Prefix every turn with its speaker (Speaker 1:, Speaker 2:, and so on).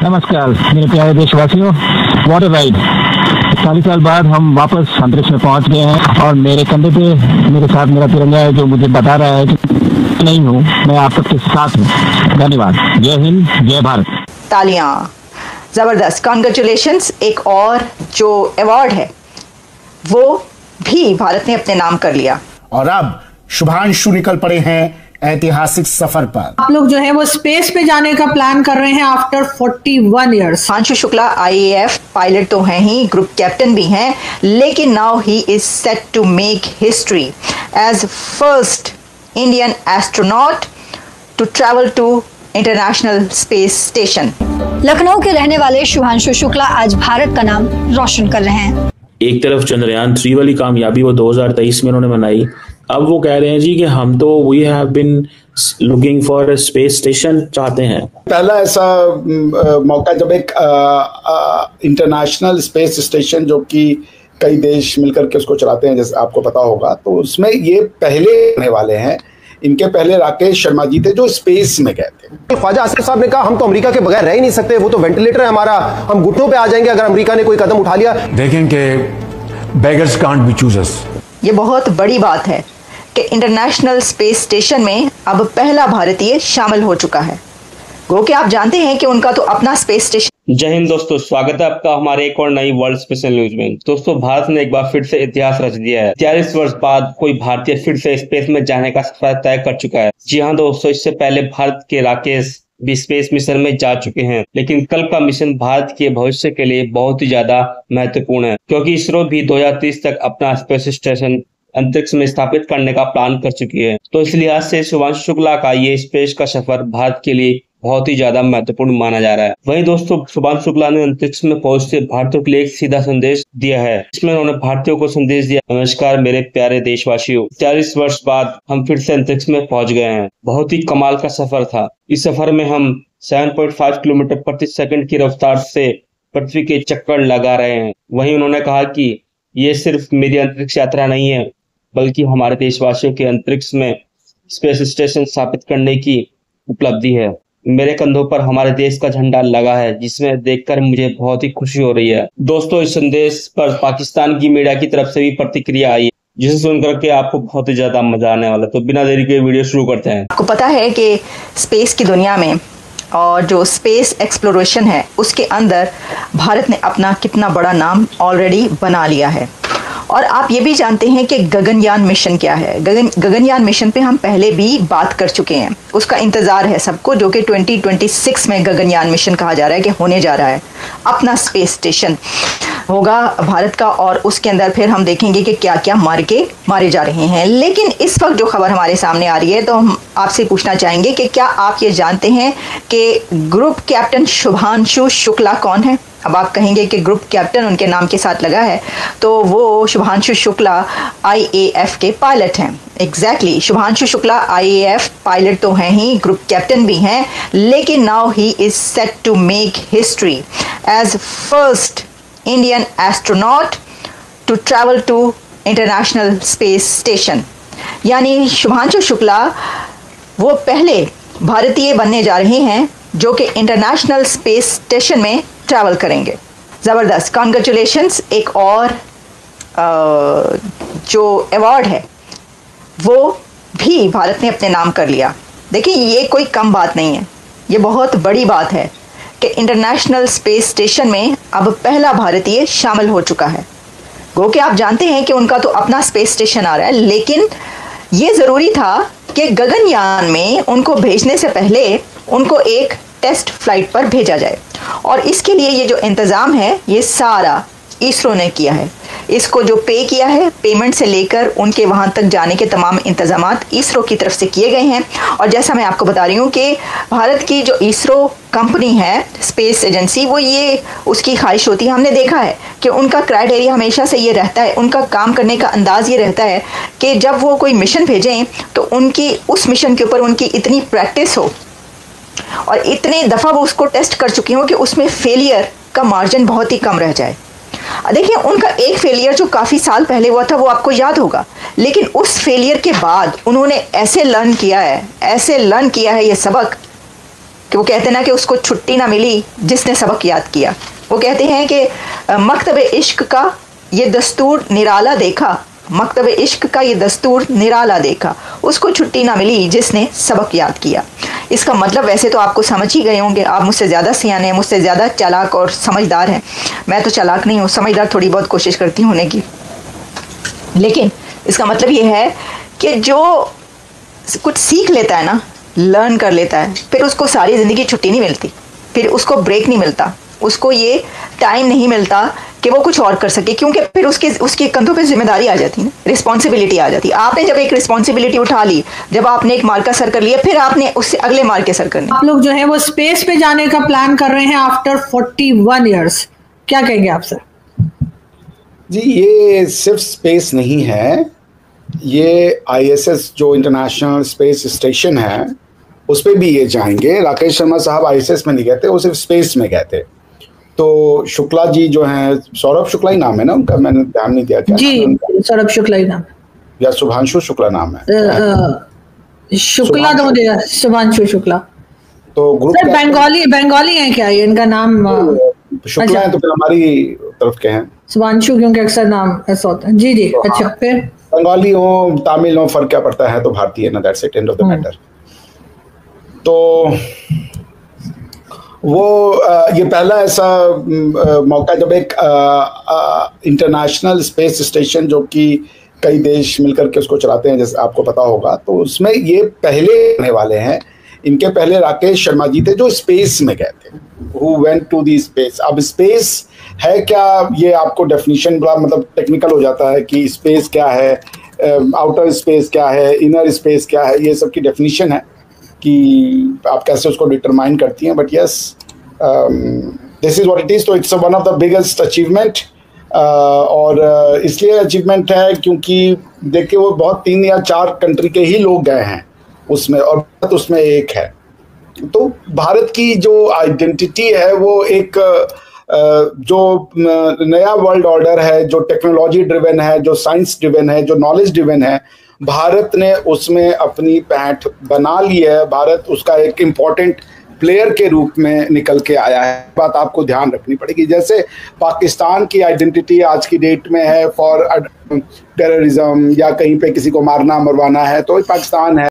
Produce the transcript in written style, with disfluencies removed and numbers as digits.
Speaker 1: नमस्कार मेरे प्यारे देशवासियों, वॉट अ राइड। 40 साल बाद हम वापस अंतरिक्ष में पहुंच गए हैं और मेरे कंधे पे मेरे साथ मेरा तिरंगा है जो मुझे बता रहा है कि नहीं हूँ, मैं आप सबके साथ हूँ। धन्यवाद। जय हिंद, जय भारत।
Speaker 2: तालियां, जबरदस्त, कॉन्ग्रेचुलेशंस। एक और जो अवार्ड है वो भी भारत ने अपने नाम कर लिया।
Speaker 3: और अब शुभांशु निकल पड़े हैं ऐतिहासिक सफर पर।
Speaker 4: आप लोग जो है वो स्पेस पे जाने का प्लान कर रहे हैं after 41 years.
Speaker 2: Shubhanshu Shukla IAF pilot तो हैं ही, ग्रुप कैप्टन भी हैं, लेकिन now he is set to make history as first Indian astronaut to travel to International Space Station.
Speaker 5: Lucknow के रहने वाले शुभांशु शुक्ला आज भारत का नाम रोशन कर रहे हैं।
Speaker 6: एक तरफ चंद्रयान 3 वाली कामयाबी वो 2023 में उन्होंने मनाई, अब वो कह रहे हैं जी कि हम तो we have been looking for a space station चाहते हैं।
Speaker 3: पहला ऐसा मौका जब एक इंटरनेशनल स्पेस स्टेशन जो कि कई देश मिलकर के उसको चलाते हैं, जैसे आपको पता होगा, तो उसमें ये पहले आने वाले हैं। इनके पहले राकेश शर्मा जी थे जो स्पेस में गए थे।
Speaker 7: ख्वाजा आसिफ साहब ने कहा हम तो अमेरिका के बगैर रह ही नहीं सकते, वो तो वेंटिलेटर है हमारा, हम घुटनों पे आ जाएंगे अगर अमेरिका ने कोई कदम उठा लिया।
Speaker 8: देखें कि बेगर्स कांट बी चूजर्स।
Speaker 2: ये बहुत बड़ी बात है कि इंटरनेशनल स्पेस स्टेशन में अब पहला भारतीय शामिल हो चुका है। गो कि आप जानते हैं कि उनका तो अपना स्पेस स्टेशन।
Speaker 9: जय हिंद दोस्तों, स्वागत है आपका हमारे एक और नई वर्ल्ड स्पेशल न्यूज में। दोस्तों, भारत ने एक बार फिर से इतिहास रच दिया है। 43 वर्ष बाद कोई भारतीय फिर से स्पेस में जाने का सफर तय कर चुका है। जी हाँ दोस्तों, इससे पहले भारत के राकेश भी स्पेस मिशन में जा चुके हैं, लेकिन कल का मिशन भारत के भविष्य के लिए बहुत ही ज्यादा महत्वपूर्ण है, क्योंकि इसरो भी 2030 तक अपना स्पेस स्टेशन अंतरिक्ष में स्थापित करने का प्लान कर चुकी है। तो इस लिहाज से शुभांशु शुक्ला का ये स्पेस का सफर भारत के लिए बहुत ही ज्यादा महत्वपूर्ण माना जा रहा है। वहीं दोस्तों, शुभांशु शुक्ला ने अंतरिक्ष में पहुंचते भारतीयों के लिए एक सीधा संदेश दिया है। इसमें उन्होंने भारतीयों को संदेश दिया, नमस्कार मेरे प्यारे देशवासियों, 43 वर्ष बाद हम फिर से अंतरिक्ष में पहुंच गए हैं। बहुत ही कमाल का सफर था। इस सफर में हम 7.5 किलोमीटर प्रति सेकंड की रफ्तार से पृथ्वी के चक्कर लगा रहे हैं। वहीं उन्होंने कहा कि ये सिर्फ मेरी अंतरिक्ष यात्रा नहीं है, बल्कि हमारे देशवासियों के अंतरिक्ष में स्पेस स्टेशन स्थापित करने की उपलब्धि है। मेरे कंधों पर हमारे देश का झंडा लगा है, जिसमें देखकर मुझे बहुत ही खुशी हो रही है। दोस्तों, इस संदेश पर पाकिस्तान की मीडिया की तरफ से भी प्रतिक्रिया आई, जिसे सुनकर के आपको बहुत ही ज्यादा मजा आने वाला है। तो बिना देरी के वीडियो शुरू करते हैं।
Speaker 2: आपको पता है कि स्पेस की दुनिया में और जो स्पेस एक्सप्लोरेशन है उसके अंदर भारत ने अपना कितना बड़ा नाम ऑलरेडी बना लिया है। और आप ये भी जानते हैं कि गगनयान मिशन क्या है। गगनयान मिशन पे हम पहले भी बात कर चुके हैं। उसका इंतज़ार है सबको, जो कि 2026 में गगनयान मिशन कहा जा रहा है कि होने जा रहा है। अपना स्पेस स्टेशन होगा भारत का, और उसके अंदर फिर हम देखेंगे कि क्या क्या मारे जा रहे हैं। लेकिन इस वक्त जो खबर हमारे सामने आ रही है, तो हम आपसे पूछना चाहेंगे कि क्या आप ये जानते हैं कि ग्रुप कैप्टन शुभांशु शुक्ला कौन है? अब आप कहेंगे कि ग्रुप कैप्टन उनके नाम के साथ लगा है, तो वो शुभांशु शुक्ला आईएएफ के पायलट हैं। Exactly, Shubhanshu Shukla IAF pilot तो हैं ही, ग्रुप कैप्टन भी हैं, लेकिन now he is set to make history as first Indian astronaut to travel to International Space Station. यानी शुभांशु शुक्ला वो पहले भारतीय बनने जा रहे हैं जो कि इंटरनेशनल स्पेस स्टेशन में ट्रैवल करेंगे। ज़बरदस्त, कॉन्ग्रेचुलेशंस। एक और जो अवार्ड है वो भी भारत ने अपने नाम कर लिया। देखिए, ये कोई कम बात नहीं है, ये बहुत बड़ी बात है कि इंटरनेशनल स्पेस स्टेशन में अब पहला भारतीय शामिल हो चुका है। गो कि आप जानते हैं कि उनका तो अपना स्पेस स्टेशन आ रहा है, लेकिन ये ज़रूरी था कि गगनयान में उनको भेजने से पहले उनको एक टेस्ट फ्लाइट पर भेजा जाए, और इसके लिए ये जो इंतज़ाम है ये सारा इसरो ने किया है। इसको जो पे किया है, पेमेंट से लेकर उनके वहाँ तक जाने के तमाम इंतज़ामात इसरो की तरफ से किए गए हैं। और जैसा मैं आपको बता रही हूँ कि भारत की जो इसरो कंपनी है, स्पेस एजेंसी, वो ये उसकी ख्वाहिश होती है, हमने देखा है कि उनका क्राइटेरिया हमेशा से ये रहता है, उनका काम करने का अंदाज़ ये रहता है कि जब वो कोई मिशन भेजें तो उनकी उस मिशन के ऊपर उनकी इतनी प्रैक्टिस हो और इतने दफ़ा वो उसको टेस्ट कर चुकी हो कि उसमें फेलियर का मार्जिन बहुत ही कम रह जाए। देखिए, उनका एक फेलियर जो काफ़ी साल पहले हुआ था वो आपको याद होगा, लेकिन उस फेलियर के बाद उन्होंने ऐसे लर्न किया है ये सबक कि वो कहते ना कि उसको छुट्टी ना मिली जिसने सबक याद किया। वो कहते हैं कि मकतब इश्क का ये दस्तूर निराला देखा, मकतब इश्क का ये दस्तूर निराला देखा, उसको छुट्टी ना मिली जिसने सबक याद किया। इसका मतलब वैसे तो आपको समझ ही गए होंगे, आप मुझसे ज़्यादा सियाने हैं, मुझसे ज़्यादा चालाक और समझदार हैं। मैं तो चालाक नहीं हूँ, समझदार थोड़ी बहुत कोशिश करती हूँ होने की। लेकिन इसका मतलब ये है कि जो कुछ सीख लेता है ना, लर्न कर लेता है, फिर उसको सारी ज़िंदगी छुट्टी नहीं मिलती, फिर उसको ब्रेक नहीं मिलता, उसको ये टाइम नहीं मिलता कि वो कुछ और कर सके, क्योंकि फिर उसके कंधों पे जिम्मेदारी आ जाती है ना, रिस्पॉन्सिबिलिटी आ जाती है। आपने जब एक रिस्पॉन्सिबिलिटी उठा ली, जब आपने एक मार्का सर कर लिया, फिर आपने उससे अगले मार्के सर करने।
Speaker 4: आप लोग जो है वो स्पेस पे जाने का प्लान कर रहे हैं आफ्टर 41 ईयर्स, क्या कहेंगे आप सर?
Speaker 3: जी, ये सिर्फ स्पेस नहीं है, ये ISS जो इंटरनेशनल स्पेस स्टेशन है उस पर भी ये जाएंगे। राकेश शर्मा साहब ISS में नहीं गए थे, वो सिर्फ स्पेस में गए थे। तो शुक्ला जी जो हैं, सौरभ शुक्ला ही नाम है ना उनका, मैंने ध्यान नहीं दिया क्या
Speaker 4: जी, सौरभ शुक्ला ही नाम
Speaker 3: या शुभांशु शुक्ला नाम है?
Speaker 4: शुक्ला तो मुझे शुभांशु शुक्ला।
Speaker 3: तो ग्रुप
Speaker 4: बंगाली है क्या ये इनका नाम?
Speaker 3: शुक्ला है तो फिर हमारी तरफ के हैं।
Speaker 4: शुभांशु क्योंकि अक्सर नाम ऐसा होता है। जी जी,
Speaker 3: तो
Speaker 4: अच्छा, फिर
Speaker 3: बंगाली हो तमिल हो फर्क क्या पड़ता है, तो भारतीय ना, that's it, end of the matter. तो वो ये पहला ऐसा मौका जब एक इंटरनेशनल स्पेस स्टेशन जो कि कई देश मिलकर के उसको चलाते हैं, जैसे आपको पता होगा, तो उसमें ये पहले आने वाले हैं। इनके पहले राकेश शर्मा जी थे जो स्पेस में गए थे, who went to the space. अब स्पेस है क्या, ये आपको डेफिनेशन बड़ा मतलब टेक्निकल हो जाता है कि स्पेस क्या है, आउटर स्पेस क्या है, इनर स्पेस क्या है, ये सब की डेफिनेशन है कि आप कैसे उसको डिटरमाइन करती हैं। But yes, this is what it is. तो it's one of the biggest achievement, और इसलिए अचीवमेंट है क्योंकि देखिए वो बहुत 3 या 4 कंट्री के ही लोग गए हैं उसमें, और भारत उसमें एक है। तो भारत की जो आइडेंटिटी है वो एक जो नया वर्ल्ड ऑर्डर है, जो टेक्नोलॉजी ड्रिवन है, जो साइंस ड्रिवन है, जो नॉलेज ड्रिवन है, भारत ने उसमें अपनी पैठ बना ली है। भारत उसका एक इम्पॉर्टेंट प्लेयर के रूप में निकल के आया है। बात आपको ध्यान रखनी पड़ेगी। जैसे पाकिस्तान की आइडेंटिटी आज की डेट में है फॉर टेररिज्म, या कहीं पे किसी को मारना मरवाना है तो पाकिस्तान है।